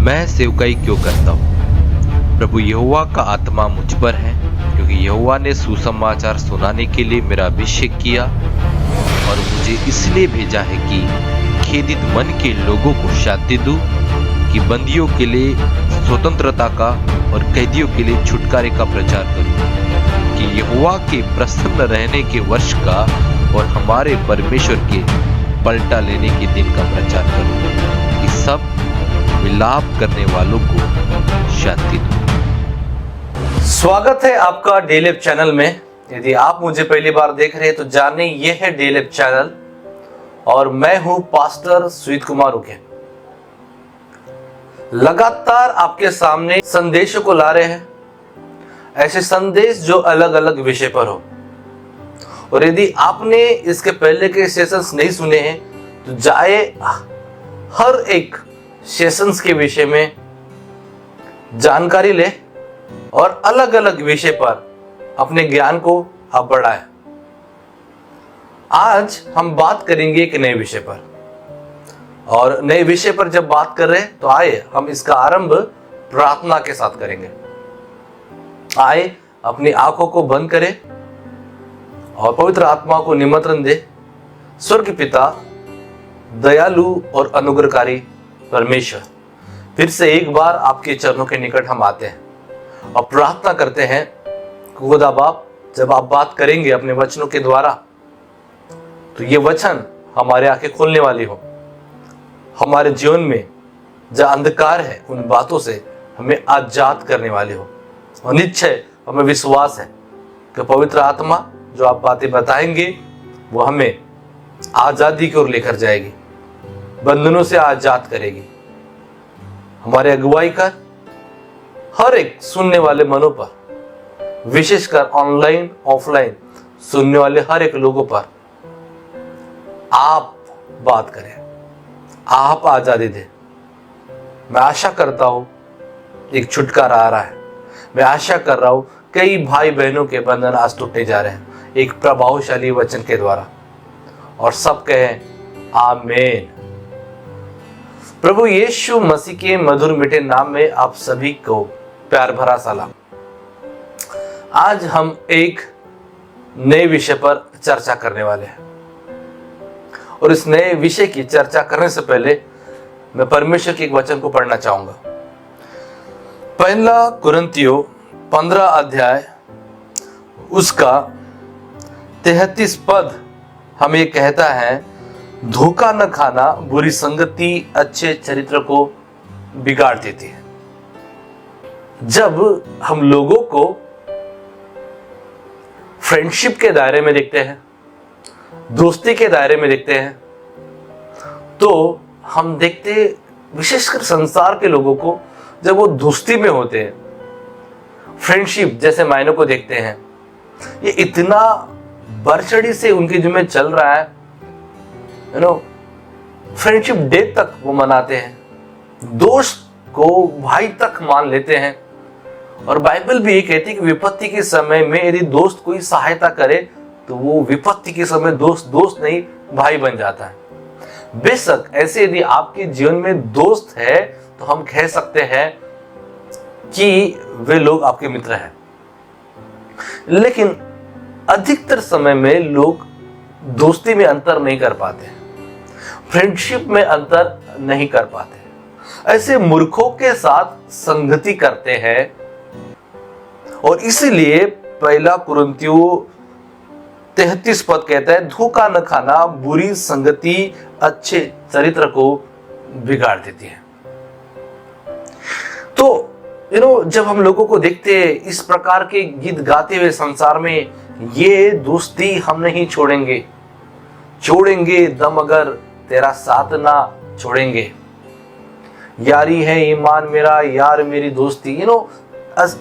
मैं सेवकाई क्यों करता हूँ? प्रभु यहोवा का आत्मा मुझ पर है, क्योंकि यहोवा ने सुसमाचार सुनाने के लिए मेरा अभिषेक किया और मुझे इसलिए भेजा है कि खेदित मन के लोगों को शांति दूं, कि बंदियों के लिए स्वतंत्रता का और कैदियों के लिए छुटकारे का प्रचार करूं, कि यहोवा के प्रसन्न रहने के वर्ष का और हमारे परमेश्वर के पलटा लेने के दिन का प्रचार करूं, कि सब विलाप करने वालों को शांति दूं। स्वागत है आपका डेलिप चैनल में। यदि आप मुझे पहली बार देख रहे हैं तो जाने ये है डेलिप चैनल और मैं हूं पास्टर सुजीत कुमार उके। लगातार आपके सामने संदेशों को ला रहे हैं, ऐसे संदेश जो अलग अलग विषय पर हो। और यदि आपने इसके पहले के सेशंस नहीं सुने हैं तो जाए हर एक सेशंस के विषय में जानकारी ले और अलग अलग विषय पर अपने ज्ञान को आप बढ़ाएं। आज हम बात करेंगे एक नए विषय पर, और नए विषय पर जब बात कर रहे हैं तो आए हम इसका आरंभ प्रार्थना के साथ करेंगे। आए अपनी आंखों को बंद करें और पवित्र आत्मा को निमंत्रण दे। स्वर्ग पिता, दयालु और अनुग्रहकारी परमेश्वर, फिर से एक बार आपके चरणों के निकट हम आते हैं और प्रार्थना करते हैं खुदा बाप, जब आप बात करेंगे अपने वचनों के द्वारा तो ये वचन हमारे आंखें खोलने वाली हो, हमारे जीवन में जो अंधकार है उन बातों से हमें आजाद करने वाली हो। और निश्चय हमें विश्वास है कि पवित्र आत्मा जो आप बातें बताएंगे वो हमें आजादी की ओर लेकर जाएगी, बंधनों से आजाद करेगी। हमारे अगुवाई कर हर एक सुनने वाले मनों पर, विशेषकर ऑनलाइन ऑफलाइन सुनने वाले हर एक लोगों पर आप बात करें, आप आजादी दें। मैं आशा करता हूं एक छुटकारा आ रहा है। मैं आशा कर रहा हूं कई भाई बहनों के बंधन आज टूटने जा रहे हैं एक प्रभावशाली वचन के द्वारा, और सब कहें आमीन। प्रभु यीशु मसीह के मधुर मीठे नाम में आप सभी को प्यार भरा सलाम। आज हम एक नए विषय पर चर्चा करने वाले हैं, और इस नए विषय की चर्चा करने से पहले मैं परमेश्वर के एक वचन को पढ़ना चाहूंगा। पहला कुरिन्थियों 15 अध्याय उसका 33 पद हमें कहता है, धोखा न खाना बुरी संगति अच्छे चरित्र को बिगाड़ देती है। जब हम लोगों को फ्रेंडशिप के दायरे में देखते हैं, दोस्ती के दायरे में देखते हैं, तो हम देखते विशेषकर संसार के लोगों को जब वो दोस्ती में होते हैं, फ्रेंडशिप जैसे मायनों को देखते हैं, ये इतना बढ़चढ़ी से उनके जो में चल रहा है, फ्रेंडशिप डे तक वो मनाते हैं, दोस्त को भाई तक मान लेते हैं। और बाइबल भी ये कहती है कि विपत्ति के समय में यदि दोस्त कोई सहायता करे तो वो विपत्ति के समय दोस्त नहीं भाई बन जाता है। बेशक ऐसे यदि आपके जीवन में दोस्त है तो हम कह सकते हैं कि वे लोग आपके मित्र हैं, लेकिन अधिकतर समय में लोग दोस्ती में अंतर नहीं कर पाते, फ्रेंडशिप में अंतर नहीं कर पाते, ऐसे मूर्खों के साथ संगति करते हैं। और इसीलिए पहला कुरिन्थियों 33 पद कहता है, धोखा न खाना बुरी संगति अच्छे चरित्र को बिगाड़ देती है। तो जब हम लोगों को देखते हैं इस प्रकार के गीत गाते हुए संसार में, ये दोस्ती हम नहीं छोड़ेंगे, छोड़ेंगे दम अगर तेरा साथ ना छोड़ेंगे, यारी है ईमान मेरा यार मेरी दोस्ती।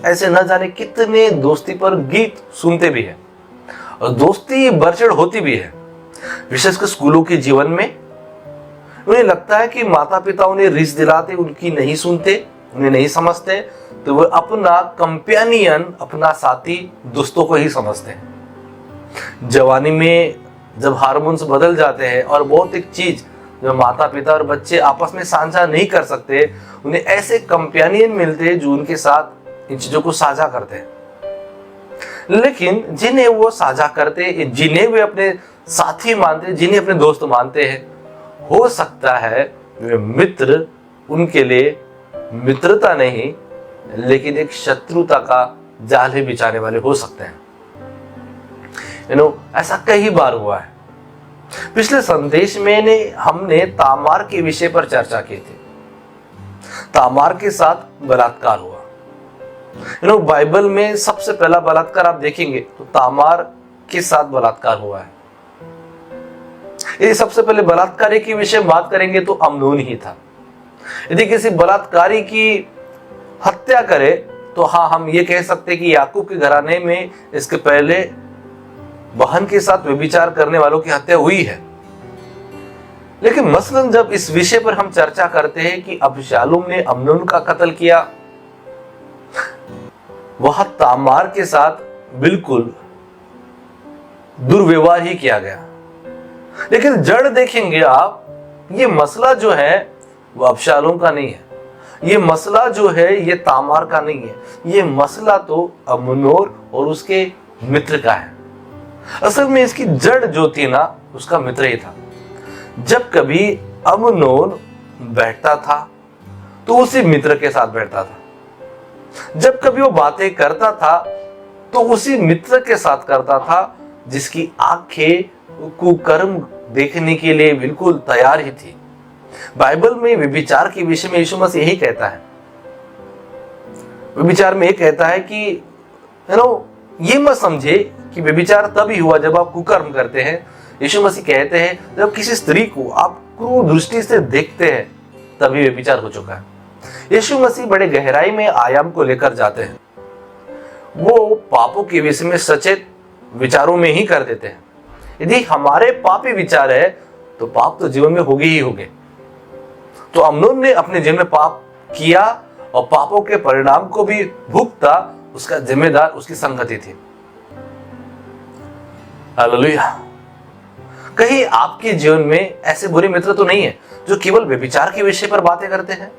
ऐसे न जाने कितने दोस्ती पर गीत सुनते भी हैं, और दोस्ती बढ़चढ़ होती भी है। विशेषकर स्कूलों के जीवन में उन्हें लगता है कि माता पिता उन्हें रिस दिलाते, उनकी नहीं सुनते, उन्हें नहीं समझते, तो वो अपना कंपेनियन, अपना साथी दोस्तों को ही समझते हैं। जवानी में जब हार्मोन्स बदल जाते हैं और बहुत एक चीज जो माता पिता और बच्चे आपस में साझा नहीं कर सकते, उन्हें ऐसे कंपेनियन मिलते हैं जो उनके साथ इन चीजों को साझा करते हैं। लेकिन जिन्हें वो साझा करते, जिन्हें वे अपने साथी मानते, जिन्हें अपने दोस्त मानते हैं, हो सकता है वे मित्र उनके लिए मित्रता नहीं लेकिन एक शत्रुता का जाल ही बिछाने वाले हो सकते हैं। ऐसा कई बार हुआ है। पिछले संदेश में हमने तामार के विषय पर चर्चा की थी। तामार के साथ बलात्कार हुआ। बाइबल में सबसे पहला बलात्कार आप देखेंगे तो तामार के साथ बलात्कार हुआ है। यदि सबसे पहले बलात्कारी के विषय में बात करेंगे तो अमनोन ही था। यदि किसी बलात्कारी की हत्या करे तो हाँ, हम ये कह सकते हैं कि याकूब के घराने में इसके पहले बहन के साथ व्यभिचार करने वालों की हत्या हुई है। लेकिन मसलन जब इस विषय पर हम चर्चा करते हैं कि अबशालोम ने अमनोन का कत्ल किया, वह तामार के साथ बिल्कुल दुर्व्यवहार ही किया गया। लेकिन जड़ देखेंगे आप, ये मसला जो है वो अबशालोम का नहीं है, ये मसला जो है ये तामार का नहीं है, ये मसला तो अमनोन और उसके मित्र का है। असल में इसकी जड़ जो थी ना, उसका मित्र ही था। जब कभी अमनोन बैठता था तो उसी मित्र के साथ बैठता था, जब कभी वो बातें करता था तो उसी मित्र के साथ करता था जिसकी आंखें कुकर्म देखने के लिए बिल्कुल तैयार ही थी। बाइबल में व्यभिचार के विषय में यीशु मसीह यही कहता है। व्यभिचार में ये कहता है कि ये मत समझे कि व्यभिचार तभी हुआ जब आप कुकर्म करते हैं। यीशु मसीह कहते हैं जब किसी स्त्री को आप क्रूर दृष्टि से देखते हैं तभी व्यभिचार हो चुका है। यीशु मसीह बड़े गहराई में आयाम को लेकर जाते हैं। वो पापों के विषय में सचेत विचारों में ही कर देते हैं। यदि हमारे पापी विचार है तो पाप तो जीवन में होगे ही होगे। तो अमनोन ने अपने जीवन में पाप किया और पापों के परिणाम को भी भुगता, उसका जिम्मेदार उसकी संगति थी। हालेलुया। कहीं आपके जीवन में ऐसे बुरे मित्र तो नहीं है जो केवल व्यभिचार के विषय पर बातें करते हैं,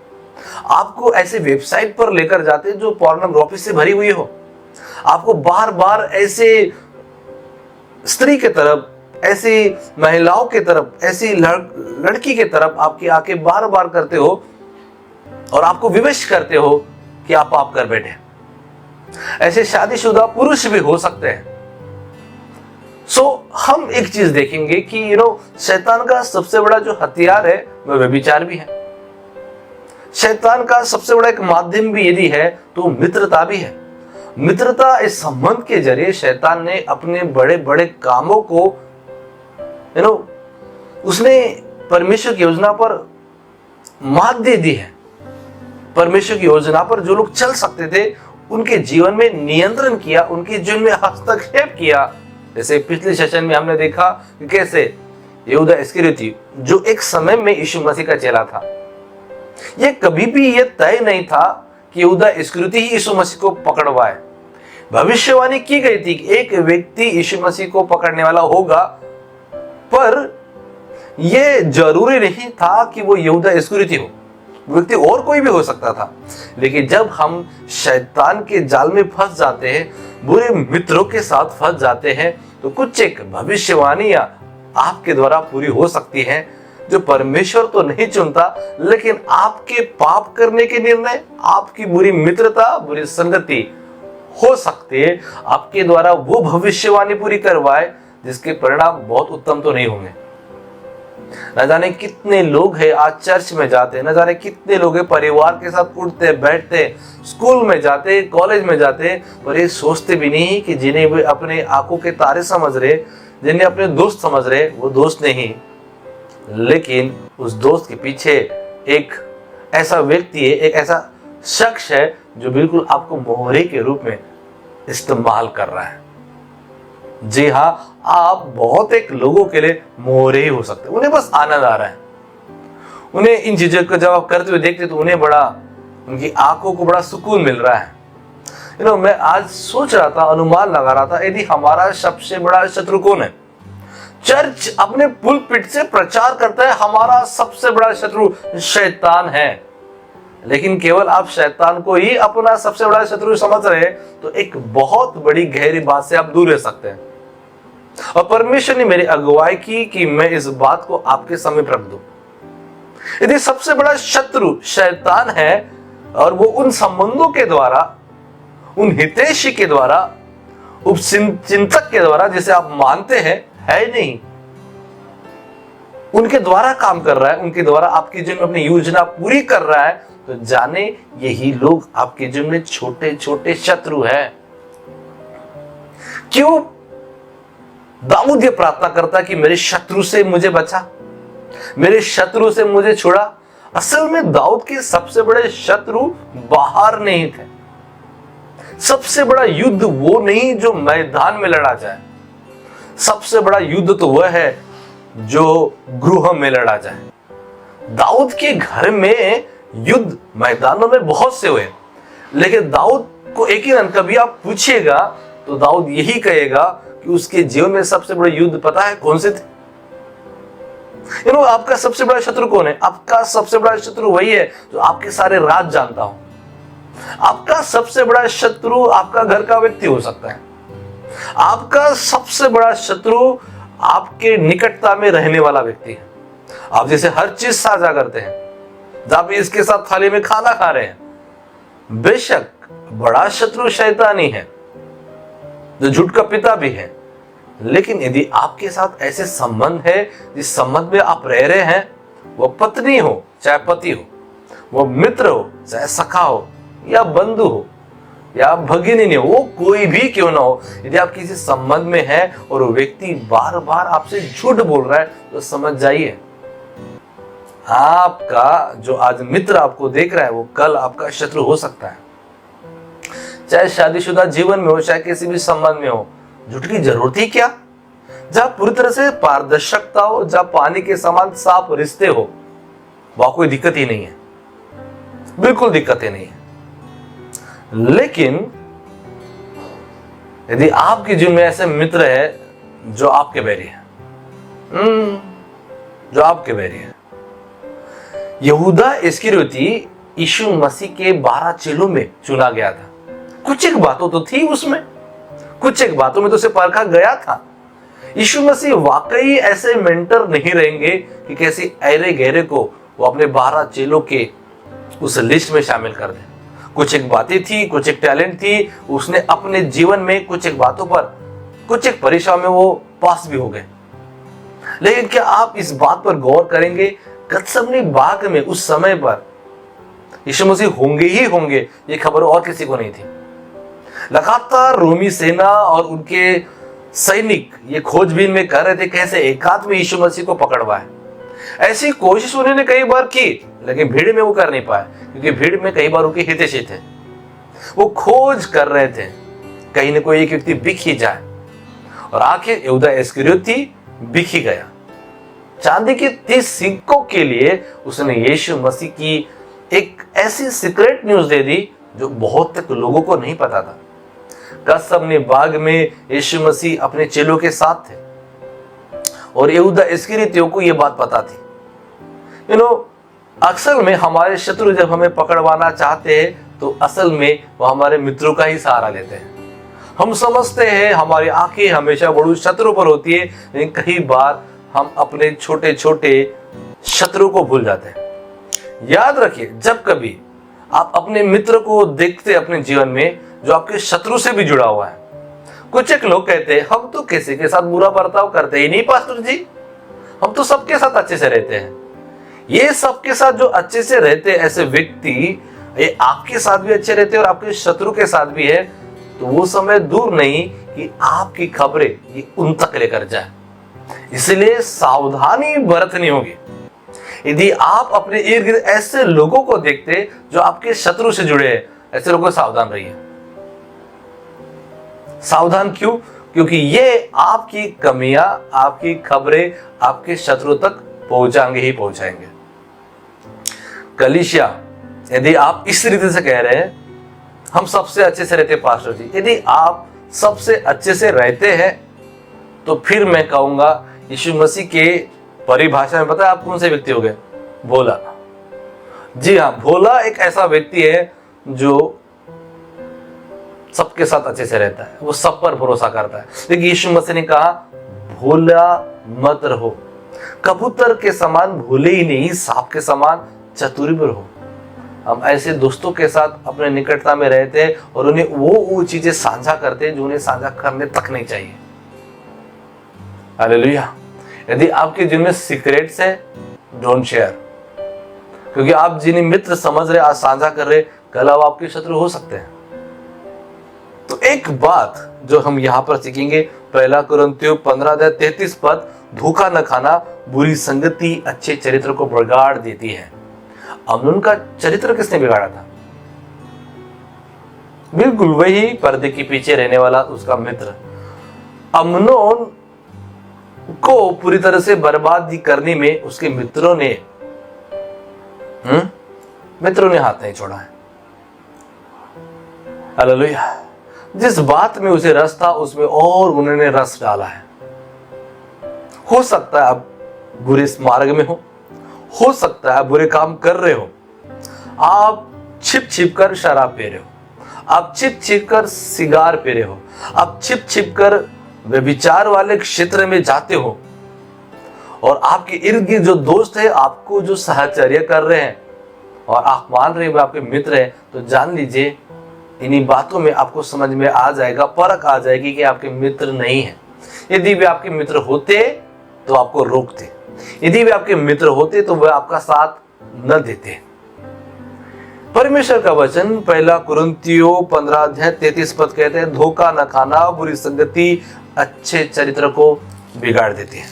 आपको ऐसे वेबसाइट पर लेकर जाते हैं जो पोर्नोग्राफी से भरी हुई हो, आपको बार बार ऐसे स्त्री के तरफ, ऐसी महिलाओं के तरफ, ऐसी लड़की के तरफ आपकी आंखें बार बार करते हो और आपको विवश करते हो कि आप पाप कर बैठे। ऐसे शादीशुदा पुरुष भी हो सकते हैं। हम एक चीज देखेंगे कि शैतान का सबसे बड़ा जो हथियार है वह व्यभिचार भी है। शैतान का सबसे बड़ा एक माध्यम भी यदि है तो मित्रता भी है। मित्रता, इस संबंध के जरिए शैतान ने अपने बड़े बड़े कामों को उसने परमेश्वर की योजना पर मात दे दी है। परमेश्वर की योजना पर जो लोग चल सकते थे उनके जीवन में नियंत्रण किया, उनके जीवन में हस्तक्षेप किया। जैसे पिछले सेशन में हमने देखा कि कैसे यहूदा इस्करियोती, जो एक समय में यीशु मसीह का चेला था, यह कभी भी यह तय नहीं था कि यहूदा इस्करियोती ही यीशु मसीह को पकड़वाए। भविष्यवाणी की गई थी कि एक व्यक्ति यीशु मसीह को पकड़ने वाला होगा, पर यह जरूरी नहीं था कि वो यहूदा इस्करियोती हो, व्यक्ति और कोई भी हो सकता था। लेकिन जब हम शैतान के जाल में फंस जाते हैं, बुरे मित्रों के साथ फंस जाते हैं, तो कुछ एक भविष्यवाणियां आपके द्वारा पूरी हो सकती हैं जो परमेश्वर तो नहीं चुनता, लेकिन आपके पाप करने के निर्णय, आपकी बुरी मित्रता, बुरी संगति हो सकती है आपके द्वारा वो भविष्यवाणी पूरी करवाए जिसके परिणाम बहुत उत्तम तो नहीं होंगे। न जाने कितने लोग हैं आज चर्च में जाते, न जाने कितने लोग हैं परिवार के साथ उठते बैठते, स्कूल में जाते, कॉलेज में जाते, पर ये सोचते भी नहीं कि जिन्हें वे अपने आंखों के तारे समझ रहे, जिन्हें अपने दोस्त समझ रहे, वो दोस्त नहीं, लेकिन उस दोस्त के पीछे एक ऐसा व्यक्ति है, एक ऐसा शख्स है जो बिल्कुल आपको मोहरे के रूप में इस्तेमाल कर रहा है। जी हाँ, आप बहुत एक लोगों के लिए मोहरे ही हो सकते हैं। उन्हें बस आनंद आ रहा है, उन्हें इन चीजों को जब आप करते हुए देखते तो उन्हें बड़ा, उनकी आंखों को बड़ा सुकून मिल रहा है। मैं आज सोच रहा था, अनुमान लगा रहा था, यदि हमारा सबसे बड़ा शत्रु कौन है, चर्च अपने पुलपिट से प्रचार करता है हमारा सबसे बड़ा शत्रु शैतान है, लेकिन केवल आप शैतान को ही अपना सबसे बड़ा शत्रु समझ रहे हैं तो एक बहुत बड़ी गहरी बात से आप दूर रह सकते हैं। और परमेश्वर ने मेरी अगुवाई की कि मैं इस बात को आपके समीप रख दूं। यदि सबसे बड़ा शत्रु शैतान है और वो उन संबंधों के द्वारा, उन हितैषी के द्वारा, उपचिंतक के द्वारा जिसे आप मानते हैं है नहीं, उनके द्वारा काम कर रहा है, उनके द्वारा आपके जीवन में अपनी योजना पूरी कर रहा है, तो जाने यही लोग आपके जीवन में छोटे छोटे शत्रु हैं। क्यों दाऊद ये प्रार्थना करता कि मेरे शत्रु से मुझे बचा, मेरे शत्रु से मुझे छुड़ा? असल में दाऊद के सबसे बड़े शत्रु बाहर नहीं थे। सबसे बड़ा युद्ध वो नहीं जो मैदान में लड़ा जाए, सबसे बड़ा युद्ध तो वह है जो गृह में लड़ा जाए। दाऊद के घर में युद्ध मैदानों में बहुत से हुए, लेकिन दाऊद को एक ही कभी आप पूछिएगा तो दाऊद यही कहेगा कि उसके जीवन में सबसे बड़ा युद्ध पता है कौन से थे? आपका सबसे बड़ा शत्रु कौन है? आपका सबसे बड़ा शत्रु वही है जो आपके सारे राज जानता हो। आपका सबसे बड़ा शत्रु आपका घर का व्यक्ति हो सकता है। आपका सबसे बड़ा शत्रु आपके निकटता में रहने वाला व्यक्ति है, आप जैसे हर चीज साझा करते हैं, जब भी इसके साथ थाली में खाना खा रहे हैं। बेशक बड़ा शत्रु शैतानी है जो झूठ का पिता भी है, लेकिन यदि आपके साथ ऐसे संबंध है जिस संबंध में आप रह रहे हैं, वो पत्नी हो चाहे पति हो, वो मित्र हो चाहे सखा हो या बंधु हो या भगिनी हो, वो कोई भी क्यों ना हो, यदि आप किसी संबंध में हैं और वो व्यक्ति बार बार आपसे झूठ बोल रहा है तो समझ जाइए आपका जो आज मित्र आपको देख रहा है वो कल आपका शत्रु हो सकता है। चाहे शादीशुदा जीवन में हो चाहे किसी भी संबंध में हो, झूठ की जरूरत ही क्या? जहां पूरी तरह से पारदर्शकता हो, जहां पानी के समान साफ रिश्ते हो, वहां कोई दिक्कत ही नहीं है, बिल्कुल दिक्कत ही नहीं है। लेकिन यदि आपके जीवन में ऐसे मित्र है जो आपके बैरी है, जो आपके बैरी है। यहूदा इस्करियोती यीशु मसीह के 12 चेलों में चुना गया था। कुछ एक बातों तो थी उसमें, कुछ एक बातों में तो उसे परखा गया था। यीशु मसीह वाकई ऐसे मेंटर नहीं रहेंगे कि कैसे ऐरे गहरे को वो अपने 12 चेलों के उस लिस्ट में शामिल कर दे। कुछ एक बातें थी, कुछ एक टैलेंट थी, उसने अपने जीवन में कुछ एक बातों पर, कुछ एक परीक्षा में वो पास भी हो गए। लेकिन क्या आप इस बात पर गौर करेंगे, गत्समनी बाग में उस समय पर यीशु मसीह होंगे ही होंगे, ये खबर और किसी को नहीं थी। लगातार रोमी सेना और उनके सैनिक ये खोजबीन में कर रहे थे कैसे एकांत में यीशु मसीह को पकड़वाए। ऐसी कोशिश उन्होंने कई बार की, लेकिन भीड़ में वो कर नहीं पाए, क्योंकि भीड़ में कई बार उनके हितैषी थे। वो खोज कर रहे थे कहीं न कोई एक व्यक्ति बिक ही जाए, और आखिर यहूदा इस्करियोती बिक ही गया। चांदी के 30 सिक्कों के लिए उसने यीशु मसीह की एक ऐसी सीक्रेट न्यूज दे दी जो बहुत तक लोगों को नहीं पता था। गत्समनी बाग में यीशु मसीह अपने चेलों के साथ थे और यहूदा इस्करियोती को यह बात पता थी। अक्सर में हमारे शत्रु जब हमें पकड़वाना चाहते हैं तो असल में वो हमारे मित्रों का ही सहारा लेते हैं। हम समझते हैं हमारी आंखें हमेशा बड़ू शत्रु पर होती है, लेकिन कई बार हम अपने छोटे छोटे शत्रु को भूल जाते हैं। याद रखिए, जब कभी आप अपने मित्र को देखते अपने जीवन में जो आपके शत्रु से भी जुड़ा हुआ है। कुछ एक लोग कहते हैं हम तो किसी के साथ बुरा बर्ताव करते ही नहीं पास्टर जी, हम तो सबके साथ अच्छे से रहते हैं। ये सबके साथ जो अच्छे से रहते हैं ऐसे व्यक्ति, ये आपके साथ भी अच्छे रहते हैं और आपके शत्रु के साथ भी है, तो वो समय दूर नहीं कि आपकी खबरें ये उन तक लेकर जाए। इसलिए सावधानी बरतनी होगी। यदि आप अपने इर्द गिर्द ऐसे लोगों को देखते जो आपके शत्रु से जुड़े हैं, ऐसे लोगों को सावधान रहिए। सावधान क्यों? क्योंकि ये आपकी कमियां, आपकी खबरें आपके शत्रु तक पहुंचाएंगे ही पहुंचाएंगे। कलीसिया, यदि आप इस रीति से कह रहे हैं हम सबसे अच्छे से रहते पास्टर जी, यदि आप सबसे अच्छे से रहते हैं तो फिर मैं कहूंगा यीशु मसीह के परिभाषा में पता है आप कौन से व्यक्ति हो गए? भोला। जी हाँ, भोला एक ऐसा व्यक्ति है जो सबके साथ अच्छे से रहता है, वो सब पर भरोसा करता है। लेकिन यीशु मसीह ने कहा भोला मत रहो, कबूतर के समान भोले ही नहीं, सांप के समान चतुर भी रहो। हम ऐसे दोस्तों के साथ अपने निकटता में रहते हैं और उन्हें वो चीजें साझा करते हैं जो उन्हें साझा करने तक नहीं चाहिए। हालेलुया। यदि आपके जीवन में सीक्रेट्स है, डोंट शेयर, क्योंकि आप जिन्हें मित्र समझ रहे, आज साझा कर रहे, कल वो आपके शत्रु हो सकते हैं। तो एक बात जो हम यहाँ पर सीखेंगे, 1 कुरिन्थियों 15:33, धोखा न खाना, बुरी संगति अच्छे चरित्र को बिगाड़ देती है। अमनोन का चरित्र किसने बिगाड़ा था? बिल्कुल वही पर्दे के पीछे रहने वाला उसका मित्र। अमनोन को पूरी तरह से बर्बाद करने में उसके मित्रों ने हाथ नहीं छोड़ा है। हालेलुया। जिस बात में उसे रस था उसमें और उन्होंने रस डाला है। हो सकता है आप बुरे मार्ग में हो सकता है बुरे काम कर रहे हो, आप छिप छिप कर शराब पी रहे हो, आप छिप छिप कर सिगार पी रहे हो, आप छिप छिप कर व्यभिचार वाले क्षेत्र में जाते हो, और आपके इर्द गिर्द जो दोस्त है आपको जो सहचर्य कर रहे हैं और आप मान रहे हो आपके मित्र हैं, तो जान लीजिए इन्हीं बातों में आपको समझ में आ जाएगा, परख आ जाएगी कि आपके मित्र नहीं है। यदि वे आपके मित्र होते तो आपको रोकते, यदि वे आपके मित्र होते तो वे आपका साथ न देते। परमेश्वर का वचन 1 कुरिन्थियों 15:33 कहते हैं, धोखा न खाना, बुरी संगति अच्छे चरित्र को बिगाड़ देती है।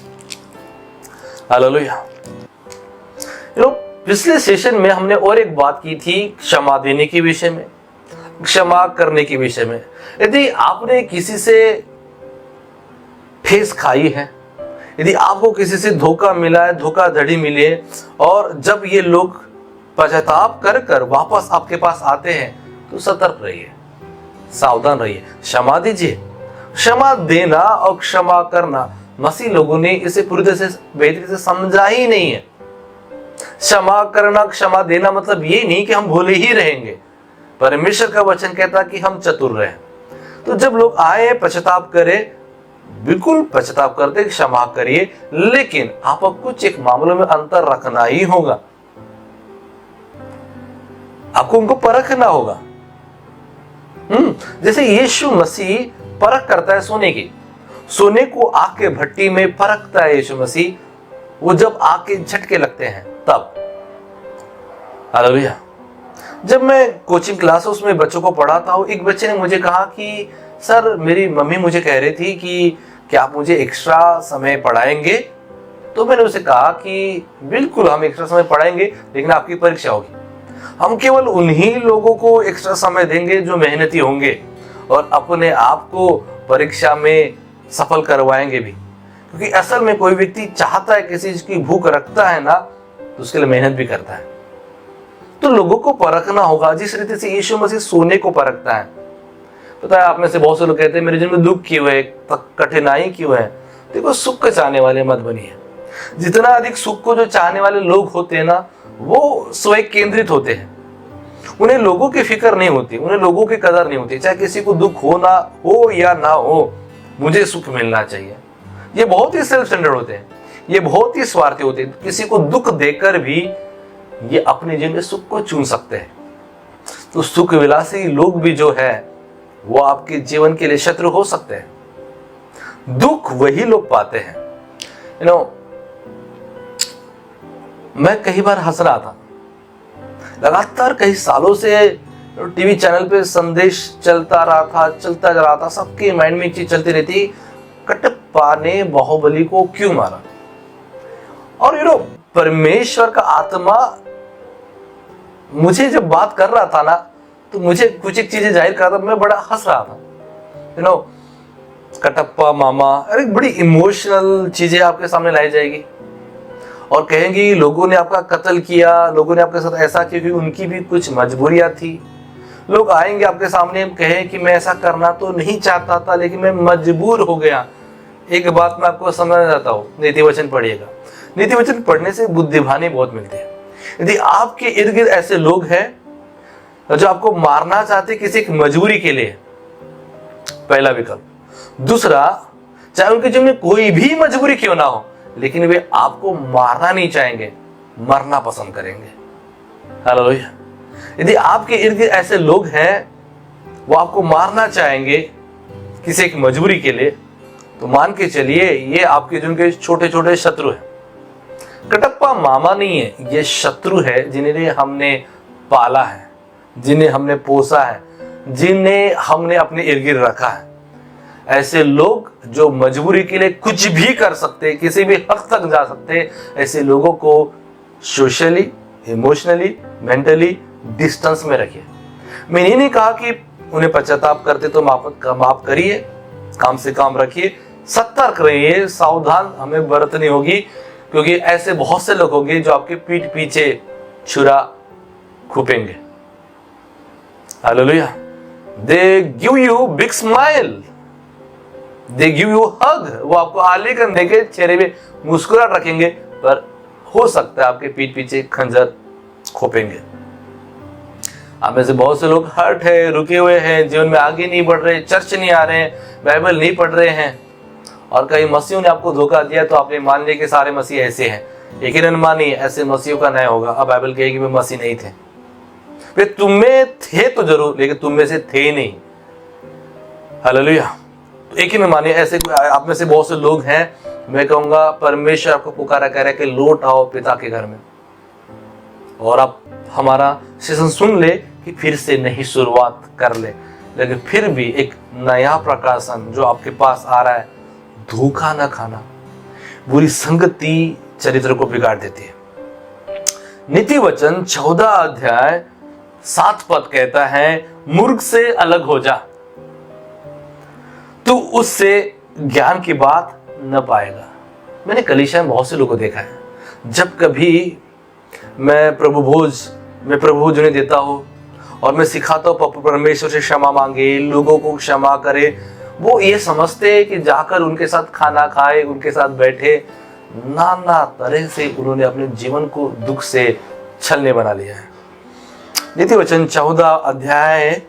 हालेलुया। पिछले सेशन में हमने और एक बात की थी, क्षमा देने के विषय में, क्षमा करने के विषय में। यदि आपने किसी से ठेस खाई है, यदि आपको किसी से धोखा मिला है, धोखाधड़ी मिली है, और जब ये लोग पश्चाताप कर कर वापस आपके पास आते हैं, तो सतर्क रहिए, सावधान रहिए, क्षमा दीजिए। क्षमा देना और क्षमा करना, मसीह लोगों ने इसे पूरी तरह से बेहतरी से समझा ही नहीं है। क्षमा करना, क्षमा देना मतलब ये नहीं कि हम भोले ही रहेंगे। परमेश्वर का वचन कहता कि हम चतुर रहें। तो जब लोग आए, पश्चाताप करें, बिल्कुल पश्चाताप करते, क्षमा करिए, लेकिन आपको कुछ एक मामलों में अंतर रखना ही होगा। आपको उनको परखना होगा। जैसे यीशु मसीह परख करता है सोने की, सोने को आग के भट्टी में परखता है यीशु मसीह, वो जब आग के झटके लगते हैं तब। हालेलुया। जब मैं कोचिंग क्लासेस में बच्चों को पढ़ाता हूं, एक बच्चे ने मुझे कहा कि सर मेरी मम्मी मुझे कह रही थी कि क्या आप मुझे एक्स्ट्रा समय पढ़ाएंगे? तो मैंने उसे कहा कि बिल्कुल हम एक्स्ट्रा समय पढ़ाएंगे, लेकिन आपकी परीक्षा होगी। हम केवल उन्हीं लोगों को एक्स्ट्रा समय देंगे जो मेहनती होंगे और अपने आप को परीक्षा में सफल करवाएंगे भी, क्योंकि असल में कोई व्यक्ति चाहता है, किसी चीज की भूख रखता है ना, तो उसके लिए मेहनत भी करता है। तो लोगों को परखना होगा जिस रीति से यीशु मसीह सोने को परखता है। पता है, आप में से बहुत से लोग कहते हैं मेरे जीवन में दुख क्यों है, कठिनाई क्यों है? देखो, सुख के चाहने वाले मत बनिए। जितना अधिक सुख को जो चाहने वाले लोग होते हैं ना, वो स्वयं केंद्रित होते हैं। उन्हें लोगों की फिक्र नहीं होती, उन्हें लोगों की कदर नहीं होती। चाहे किसी को दुख हो ना हो या ना हो, मुझे सुख मिलना चाहिए। ये बहुत ही सेल्फ सेंटर्ड होते हैं, ये बहुत ही स्वार्थी होते हैं। किसी को दुख देकर भी ये अपने जीवन में सुख को चुन सकते हैं। तो सुख विलासी लोग भी जो है वो आपके जीवन के लिए शत्रु हो सकते हैं। दुख वही लोग पाते हैं। मैं कई बार हंस रहा था, लगातार कई सालों से टीवी चैनल पे संदेश चलता जा रहा था, सबके माइंड में एक चीज चलती रहती, कटप्पा ने बाहुबली को क्यों मारा? और परमेश्वर का आत्मा मुझे जब बात कर रहा था ना, तो मुझे कुछ एक चीजें जाहिर कर रहा था, मैं बड़ा हंस रहा था। कटप्पा मामा, अरे बड़ी इमोशनल चीजें आपके सामने लाई जाएगी और कहेंगे लोगों ने आपका कत्ल किया, लोगों ने आपके साथ ऐसा किया, क्योंकि उनकी भी कुछ मजबूरियां थी। लोग आएंगे आपके सामने, कहें कि मैं ऐसा करना तो नहीं चाहता था, लेकिन मैं मजबूर हो गया, एक बात मैं आपको समझना चाहता हूँ, नीति वचन पढ़िएगा। नीति वचन पढ़ने से बुद्धिमानी बहुत मिलती है। यदि आपके इर्द गिर्द ऐसे लोग हैं जो आपको मारना चाहते किसी की मजबूरी के लिए, पहला विकल्प। दूसरा, चाहे उनके जीवन में कोई भी मजबूरी क्यों ना हो, लेकिन वे आपको मारना नहीं चाहेंगे, मरना पसंद करेंगे। हालेलुया। यदि आपके इर्द गिर्द ऐसे लोग हैं वो आपको मारना चाहेंगे किसी एक मजबूरी के लिए, तो मान के चलिए ये आपके जीवन के छोटे छोटे शत्रु हैं। कटप्पा मामा नहीं है, ये शत्रु है जिन्हें हमने पाला है, जिन्हें हमने पोसा है, जिन्हें हमने अपने इर्द गिर्द रखा है। ऐसे लोग जो मजबूरी के लिए कुछ भी कर सकते, किसी भी हद तक जा सकते, ऐसे लोगों को सोशली, इमोशनली, मेंटली डिस्टेंस में रखिए। मैंने नहीं कहा कि उन्हें पश्चाताप करते तो माफ करिए, काम से काम रखिए, सतर्क रहिए, सावधान हमें बरतनी होगी, क्योंकि ऐसे बहुत से लोग होंगे जो आपके पीठ पीछे छुरा खूपेंगे। Hallelujah. They give you big smile, they give you hug, वो आपको आलिंगन देके चेहरे पे मुस्कुराहट रखेंगे, पर हो सकता है आपके पीठ पीछे खंजर खोपेंगे। आप में से बहुत से लोग हर्ट है, रुके हुए हैं, जीवन में आगे नहीं बढ़ रहे, चर्च नहीं आ रहे हैं, बाइबल नहीं पढ़ रहे हैं, और कई मसीहों ने आपको धोखा दिया तो आपने मान लिया कि सारे मसीह ऐसे हैं। यकीनन मानिए ऐसे मसीहों का न्याय होगा। अब बाइबल कहेगी कि वे मसीह नहीं थे, वे तुम में थे तो जरूर, लेकिन तुम में से थे नहीं। हालेलुया। यकीनन मानिए ऐसे आप में से बहुत से लोग हैं, मैं कहूंगा परमेश्वर आपको पुकारा कह रहा है कि लौट आओ पिता के घर में, और आप हमारा सेशन सुन ले कि फिर से नई शुरुआत कर ले। लेकिन फिर भी एक नया प्रकाशन जो आपके पास आ रहा है, धोखा न खाना। बुरी संगति चरित्र को बिगाड़ देती है। नीति वचन 14 अध्याय 7 पद कहता है, मूर्ख से अलग हो जा, तू उससे ज्ञान की बात न पाएगा। मैंने कलीसिया में बहुत से लोगों को देखा है, जब कभी मैं प्रभु भोज उन्हें देता हूँ और मैं सिखाता हूँ परमेश्वर से क्षमा मांगे, लोगों को क्षमा करे, वो ये समझते हैं कि जाकर उनके साथ खाना खाए, उनके साथ बैठे, नाना तरह से उन्होंने अपने जीवन को दुख से छलने बना लिया है। नीति वचन 14 अध्याय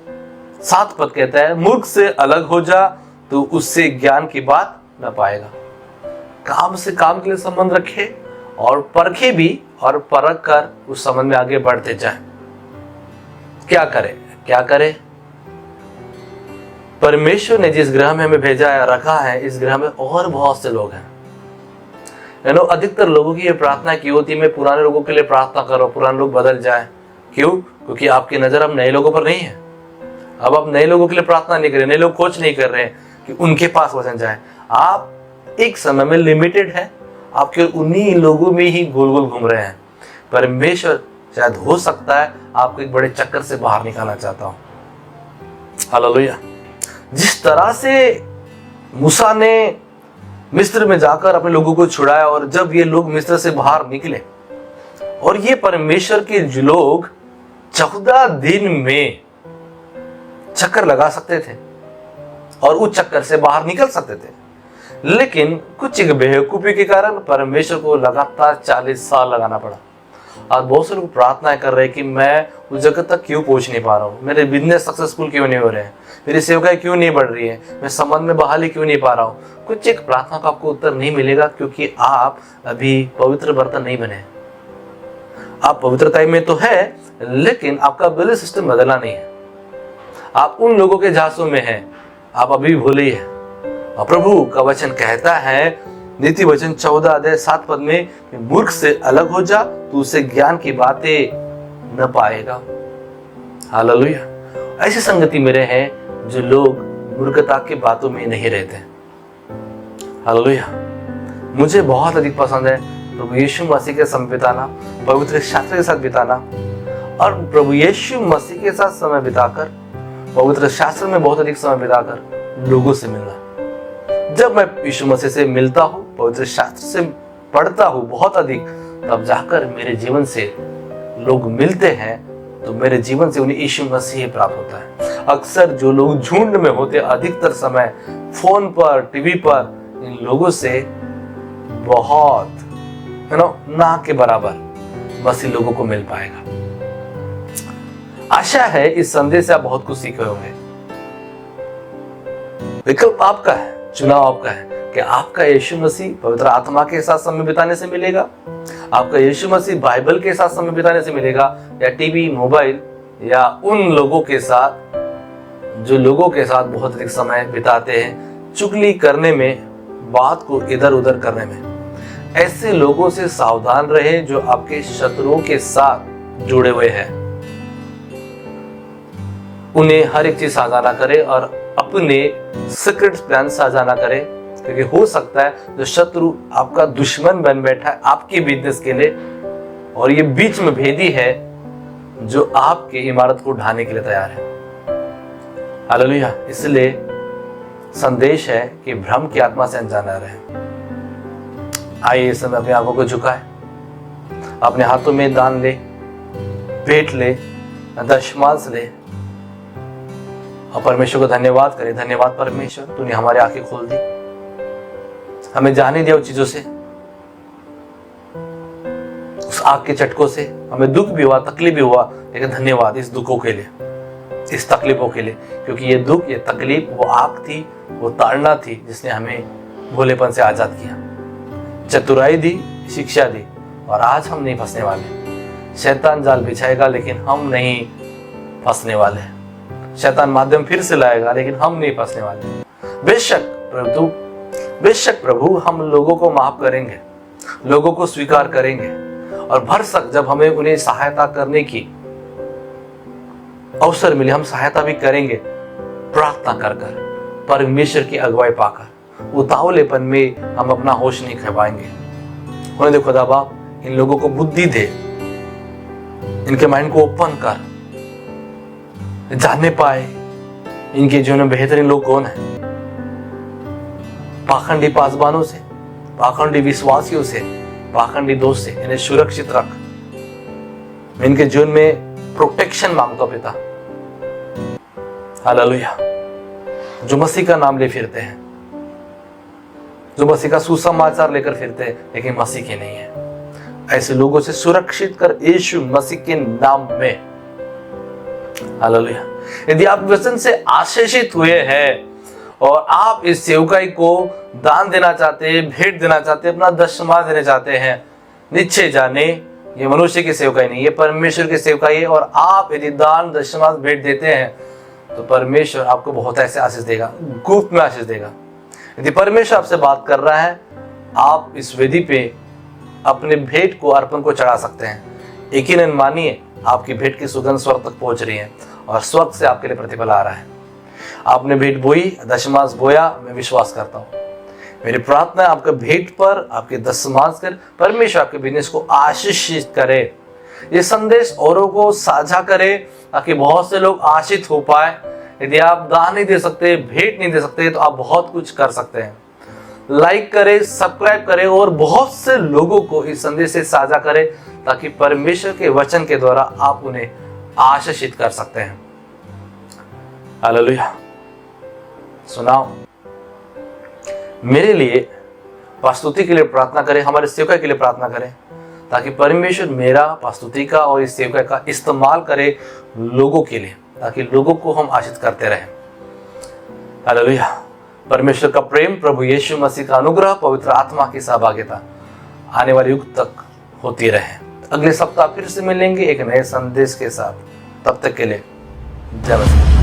7 पद कहता है, मूर्ख से अलग हो जा, तो उससे ज्ञान की बात न पाएगा। काम से काम के लिए संबंध रखे और परखे भी, और परख कर उस संबंध में आगे बढ़ते जाए। क्या करे? परमेश्वर ने जिस ग्रह में हमें भेजा है, रखा है, इस ग्रह में और बहुत से लोग हैं। अधिकतर लोगों की ये प्रार्थना की होती है, मैं पुराने लोगों के लिए प्रार्थना करो, पुराने लोग बदल जाए। क्यों? क्योंकि आपकी नजर अब नए लोगों पर नहीं है। अब आप नए लोगों के लिए प्रार्थना नहीं कर रहे, नए लोग खोज नहीं कर रहे हैं कि उनके पास वचन जाए। आप एक समय में लिमिटेड है, आपके उन्हीं लोगों में ही गोल गोल घूम रहे हैं। परमेश्वर शायद हो सकता है आपको एक बड़े चक्कर से बाहर निकालना चाहता हूं। हालेलुया। जिस तरह से मूसा ने मिस्र में जाकर अपने लोगों को छुड़ाया, और जब ये लोग मिस्र से बाहर निकले और ये परमेश्वर के लोग 14 दिन में चक्कर लगा सकते थे और उस चक्कर से बाहर निकल सकते थे, लेकिन कुछ एक बेवकूफी के कारण परमेश्वर को लगातार 40 साल लगाना पड़ा। आज बहुत से लोग प्रार्थनाएं कर रहे हैं कि मैं उस जगह तक क्यों पहुंच नहीं पा रहा हूँ, मेरे बिजनेस सक्सेसफुल क्यों नहीं हो रहे हैं, मेरी सेवकाएं क्यों नहीं बढ़ रही है, मैं संबंध में बहाली क्यों नहीं पा रहा हूँ। कुछ एक प्रार्थना का आपको उत्तर नहीं मिलेगा, क्योंकि आप अभी पवित्र बर्तन नहीं बने। आप पवित्रता में तो है, लेकिन आपका बिलीफ सिस्टम बदला नहीं है। आप उन लोगों के झांसों में हैं, आप अभी भूले ही हैं। और प्रभु का वचन कहता है नीति वचन 14 अध्याय 7 पद में, मूर्ख से अलग हो जा, तू उसे ज्ञान की बातें न पाएगा। हालेलुया। ऐसी संगति मेरे हैं जो लोग मूर्खता की बातों में नहीं रहते। हालेलुया। मुझे बहुत अधिक पसंद है प्रभु यीशु मसीह के समय बिताना, पवित्र शास्त्र के साथ बिताना, और प्रभु यीशु मसीह के साथ समय बिताकर, पवित्र शास्त्र में बहुत अधिक समय बिताकर लोगों से मिलना। जब मैं यीशु मसीह से मिलता हूँ, पवित्र शास्त्र से पढ़ता हूँ बहुत अधिक, तब जाकर मेरे जीवन से लोग मिलते हैं, तो मेरे जीवन से उन्हें यीशु मसीह प्राप्त होता है। अक्सर जो लोग झुंड में होते, अधिकतर समय फोन पर, टीवी पर इन लोगों से बहुत ना के बराबर बस इन लोगों को मिल पाएगा। आशा है इस संदेश से आप बहुत कुछ सीखे होंगे। विकल्प आपका है, चुनाव आपका है कि आपका यीशु मसीह पवित्र आत्मा के साथ समय बिताने से मिलेगा, आपका यीशु मसीह बाइबल के साथ समय बिताने से मिलेगा, या टीवी, मोबाइल, या उन लोगों के साथ जो लोगों के साथ बहुत अधिक समय बिताते हैं चुगली करने में, बात को इधर उधर करने में। ऐसे लोगों से सावधान रहे जो आपके शत्रुओं के साथ जुड़े हुए हैं। उन्हें हर एक चीज साझा ना करें और अपने सीक्रेट प्लान साझा ना करें, क्योंकि हो सकता है जो शत्रु आपका दुश्मन बन बैठा है आपके बिजनेस के लिए, और ये बीच में भेदी है जो आपके इमारत को ढाने के लिए तैयार है। हालेलुया। इसलिए संदेश है कि भ्रम की आत्मा से अनजान न रहे। आइए इस समय अपनी आंखों को झुकाए, अपने हाथों में दान ले, भेंट ले, दशमांश ले और परमेश्वर को धन्यवाद करें। धन्यवाद परमेश्वर, तूने हमारी आंखें खोल दी, हमें जाने दिया उन चीजों से, उस आग के चटकों से। हमें दुख भी हुआ, तकलीफ भी हुआ, लेकिन धन्यवाद इस दुखों के लिए, इस तकलीफों के लिए, क्योंकि ये दुख, ये तकलीफ वो आग थी, वो ताड़ना थी जिसने हमें भोलेपन से आजाद किया, चतुराई दी, शिक्षा दी, और आज हम नहीं फंसने वाले। शैतान जाल बिछाएगा लेकिन हम नहीं फंसने वाले। शैतान माध्यम फिर से लाएगा लेकिन हम नहीं फंसने वाले। बेशक प्रभु हम लोगों को माफ करेंगे, लोगों को स्वीकार करेंगे, और भरसक जब हमें उन्हें सहायता करने की अवसर मिले हम सहायता भी करेंगे, प्रार्थना कर कर, परमेश्वर की अगुवाई पाकर। उतावलेपन में हम अपना होश नहीं खो पाएंगे। उन्हें देखो खुदा बाप, इन लोगों को बुद्धि दे, इनके माइंड को ओपन कर, जानने पाए इनके जीवन में बेहतरीन लोग कौन है। पाखंडी पासबानों से, पाखंडी विश्वासियों से, पाखंडी दोस्त से इन्हें सुरक्षित रख। मैं इनके जीवन में प्रोटेक्शन मांगता हूं पिता। हालेलुया। जो मसीह का नाम ले फिरते हैं, जो मसीह का सुसमाचार लेकर फिरते हैं लेकिन मसीह के नहीं है, ऐसे लोगों से सुरक्षित कर यीशु मसीह के नाम में। हालेलुया। यदि आप वचन से आशीषित हुए हैं और आप इस सेवकाई को दान देना चाहते हैं, भेंट देना चाहते हैं, अपना दशमांश देना चाहते हैं, निश्चय जाने ये मनुष्य की सेवकाई नहीं, ये परमेश्वर की सेवकाई है। और आप यदि दान, दशमांश, भेंट देते हैं तो परमेश्वर आपको बहुत ऐसे आशीष देगा, गुप्त में आशीष देगा। यदि परमेश्वर आपसे बात कर रहा है, आप इस वेदी पे अपने भेंट को, अर्पण को चढ़ा सकते हैं। यकीनन मानिए आपकी भेंट की सुगंध स्वर्ग तक पहुंच रही है और स्वर्ग से आपके लिए प्रतिफल आ रहा है। आपने भेंट बोई, दशमांश बोया, मैं विश्वास करता हूँ। मेरी प्रार्थना है आपके भेंट पर, आपके दशमांश कर परमेश्वर आपके बिजनेस को आशीषित करे। ये संदेश औरों को साझा करे ताकि बहुत से लोग आशीषित हो पाए। यदि आप दान नहीं दे सकते, भेंट नहीं दे सकते, तो आप बहुत कुछ कर सकते हैं। लाइक करें, सब्सक्राइब करें और बहुत से लोगों को इस संदेश से साझा करें ताकि परमेश्वर के वचन के द्वारा आप उन्हें आशीषित कर सकते हैं। हालेलुया। सुनाओ, मेरे लिए प्रस्तुति के लिए प्रार्थना करें, हमारे सेवका के लिए प्रार्थना करें ताकि परमेश्वर मेरा प्रस्तुति का और इस सेवका का इस्तेमाल करे लोगों के लिए, ताकि लोगों को हम आशीष करते रहें। हालेलुया। परमेश्वर का प्रेम, प्रभु यीशु मसीह का अनुग्रह, पवित्र आत्मा की सहभागिता आने वाले युग तक होती रहे। अगले सप्ताह फिर से मिलेंगे एक नए संदेश के साथ। तब तक के लिए जय मसीह।